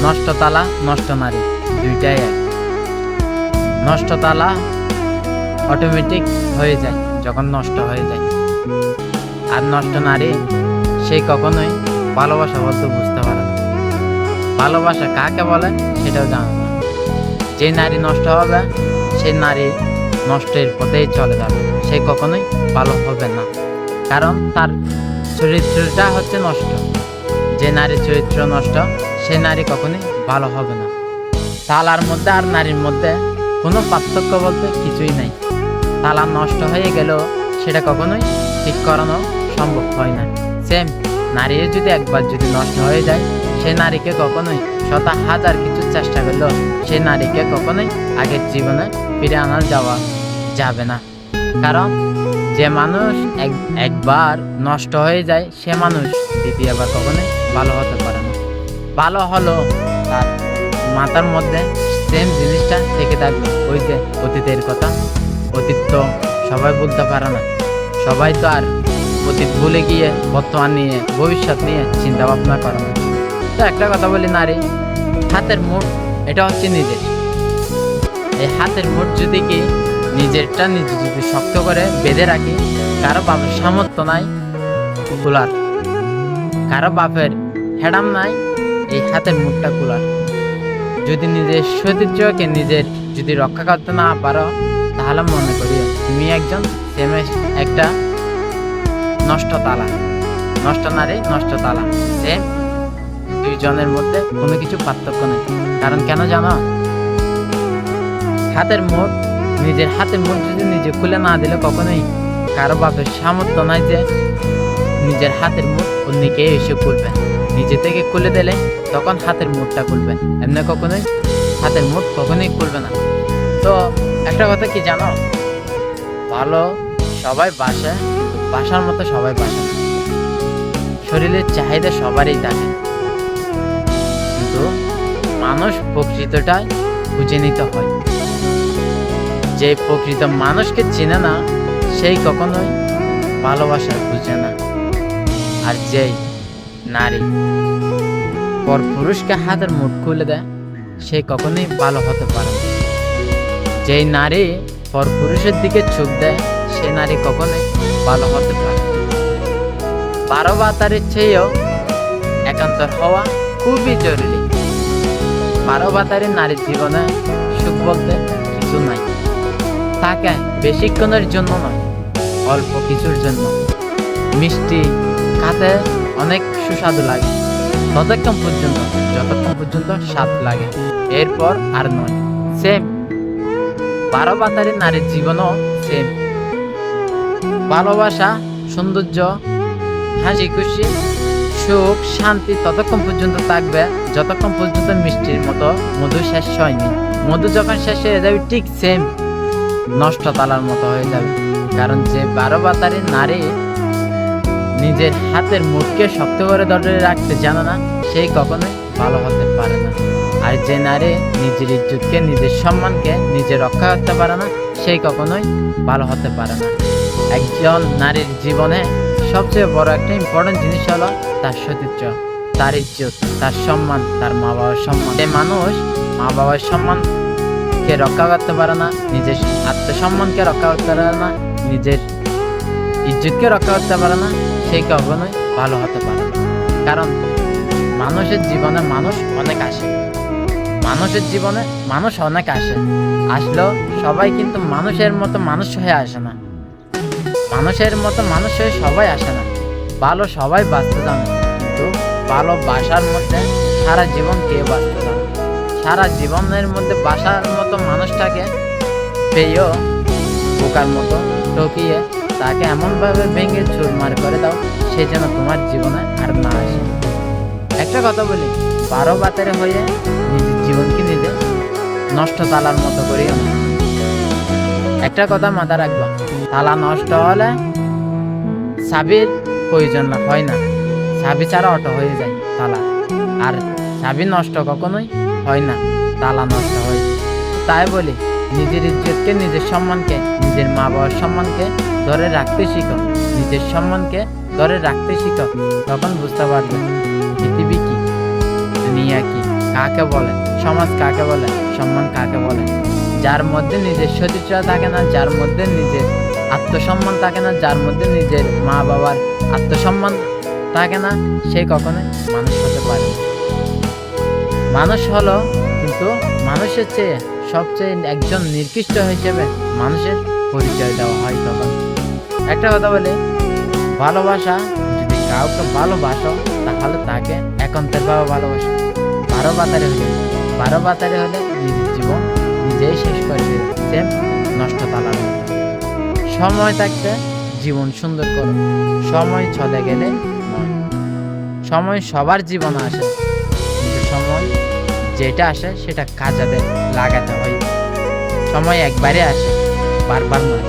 নষ্ট তালা নষ্ট নারী দুইটাই এক। নষ্ট তালা অটোমেটিক হয়ে যায় যখন নষ্ট হয়ে যায়, আর নষ্ট নারী সেই কখনোই ভালোবাসা বলতে বুঝতে পারে না। ভালোবাসা কাকে বলে সেটাও জানে না। যে নারী নষ্ট হবে সেই নারী নষ্টের পথেই চলে যাবে, সে কখনোই ভালো হবে না, কারণ তার চরিত্রটা হচ্ছে নষ্ট। যে নারীর চরিত্র নষ্ট সে নারী কখনোই ভালো হবে না। তালার মধ্যে আর নারীর মধ্যে কোনো পার্থক্য বলতে কিছুই নাই। তালা নষ্ট হয়ে গেলেও সেটা কখনোই ঠিক করানো সম্ভব হয় না। সেম নারী যদি একবার যদি নষ্ট হয়ে যায়, সে নারীকে কখনোই শত হাজার কিছু চেষ্টা করলেও সে নারীকে কখনোই আগের জীবনে ফিরে আনা যাবে না। কারণ যে মানুষ একবার নষ্ট হয়ে যায় সে মানুষ দ্বিতীয়বার কখনোই ভালো হতে পারে না। ভালো হলো তার মাথার মধ্যে সেম জিনিসটা থেকে থাকবে, ওই যে অতীতের কথা। অতীত তো সবাই বলতে পারে না, সবাই তো আর অতীত ভুলে গিয়ে বর্তমান নিয়ে ভবিষ্যৎ নিয়ে চিন্তা ভাবনা করে না। তো একটা কথা বলি, নারী হাতের মুঠ এটা হচ্ছে নিজের। এই হাতের মুঠ যদি কি নিজেরটা নিজে যদি শক্ত করে বেঁধে রাখি, কারো বাপের সামর্থ্য নাই খোলার, কারো বাপের হেডাম নাই এই হাতের মুঠটা খোলার। যদি নিজের সতীর্যকে নিজের যদি রক্ষা করতে না পারো, তাহলে মনে করি তুমি একজন একটা নষ্ট তালা, নষ্ট নারী নষ্ট তালা। সেম দুইজনের মধ্যে কোনো কিছু পার্থক্য নেই। কারণ কেন জানো? হাতের মুঠ, নিজের হাতের মুঠ যদি নিজে খুলে না দিলে কখনোই কারো বাপের সামর্থ্য নাই যে নিজের হাতের মুঠ অন্যকে এসে খুলবে। নিজে থেকে খুলে দিলে তখন হাতের মুঠটা খুলবে, এমনি কখনোই হাতের মুঠ কখনোই খুলবে না। তো একটা কথা কি জানো, ভালো সবাই বাসে, বাসার মতো সবাই বাসে না। শরীরের চাহিদা সবারই থাকে, কিন্তু মানুষ প্রকৃতটাই বুঝে নিতে হয়। যে প্রকৃত মানুষকে চেনে না সেই কখনোই ভালোবাসা বুঝে না। আর যেই নারী পর পুরুষকে হাতের মুঠ খুলে দেয় সে কখনোই ভালো হতে পারে না। যেই নারী পর পুরুষের দিকে চোখ দেয় সে নারী কখনোই ভালো হতে পারে না। 12 বাতারের চেয়েও একান্তর হওয়া খুবই জরুরি। 12 বাতারের নারীর জীবনে সুখ বলতে কিছু নাই। তাকে বেশিক্ষণের জন্য নয়, অল্প কিছুর জন্য। মিষ্টি খাতে অনেক সুস্বাদু লাগে ততক্ষণ পর্যন্ত যতক্ষণ পর্যন্ত স্বাদ লাগে, এরপর আর নয়। সেম 12 বাতারের নারীর জীবনও সেম। ভালোবাসা, সৌন্দর্য, হাসি খুশি, সুখ, শান্তি ততক্ষণ পর্যন্ত থাকবে যতক্ষণ পর্যন্ত মিষ্টির মতো মধু শেষ হয়নি। মধু যখন শেষ হয়ে যাবে ঠিক সেম নষ্ট তালার মতো হয়ে যাবে। কারণ যে 12 বাতারের নারী নিজের হাতের মুঠকে শক্ত করে ধরে রাখতে জানে না, সেই কখনোই ভালো হতে পারে না। আর যে নারী নিজের ইজ্জতকে, নিজের সম্মানকে নিজে রক্ষা করতে পারে না, সেই কখনোই ভালো হতে পারে না। একজন নারীর জীবনে সবচেয়ে বড় একটা ইম্পর্টেন্ট জিনিস হলো তার সতীত্ব, তার ইজ্জত, তার সম্মান, তার মা বাবার সম্মান। যে মানুষ মা বাবার সম্মানকে রক্ষা করতে পারে না, নিজের আত্মসম্মানকে রক্ষা করতে পারে না, নিজের ইজ্জতকে রক্ষা করতে পারে না, সেই কখনোই ভালো হতে পারে না। কারণ মানুষের জীবনে মানুষ অনেক আসে, মানুষের জীবনে মানুষ অনেক আসলেও সবাই কিন্তু মানুষের মতো মানুষ হয়ে আসে না। মানুষের মতো মানুষ হয়ে সবাই আসে না। ভালো সবাই বাঁচতে জানে, কিন্তু ভালোবাসার মধ্যে সারা জীবন কে বাঁচতে জানে? সারা জীবনের মধ্যে বাসার মতো মানুষটাকে পেয়েও বোকার মতো ঠকিয়ে তাকে এমনভাবে ভেঙে চুরমার করে দাও সে যেন তোমার জীবনে আর না আসে। একটা কথা বলি, 12 বাতারে হয়ে নিজের জীবনকে নিজে নষ্ট তালার মতো করিও না। একটা কথা মাথা রাখবা, তালা নষ্ট হলে চাবির প্রয়োজন হয় না, চাবি ছাড়া অটো হয়ে যায় তালা। আর চাবি নষ্ট কখনোই হয় না, তালা নষ্ট হয়। তাই বলি, নিজের ইজ্জতকে, নিজের সম্মানকে, নিজের মা বাবার সম্মানকে ধরে রাখতে শিখো, নিজের সম্মানকে ধরে রাখতে শিখো। তখন বুঝতে পারবে পৃথিবী কি, দুনিয়া কি। কাকে বলে, সমাজ কাকে বলে, সম্মান কাকে বলে। যার মধ্যে নিজের সতীর্থতা থাকে না, যার মধ্যে নিজের আত্মসম্মান থাকে না, যার মধ্যে নিজের মা বাবার আত্মসম্মান থাকে না, সে কখনোই মানুষ হতে পারে না। মানুষ হলো, কিন্তু মানুষের চেয়ে সবচেয়ে একজন নিকৃষ্ট হিসেবে মানুষের পরিচয় দেওয়া হয় তখন। একটা কথা বলে, ভালোবাসা, যদি কাউকে ভালোবাসো তাহলে তাকে একান্তের ভাবে ভালোবাসো। বারো বাতারি হলে নিজের জীবন নিজেই শেষ করে দেবে, সেম নষ্ট তালার মতো। সময় থাকতে জীবন সুন্দর করো, সময় চলে গেলে নয়। সময় সবার জীবনে আসে, কিন্তু সময় যেটা আসে সেটা কাজে লাগাতে হয়। সময় একবারে আসে, বারবার নয়।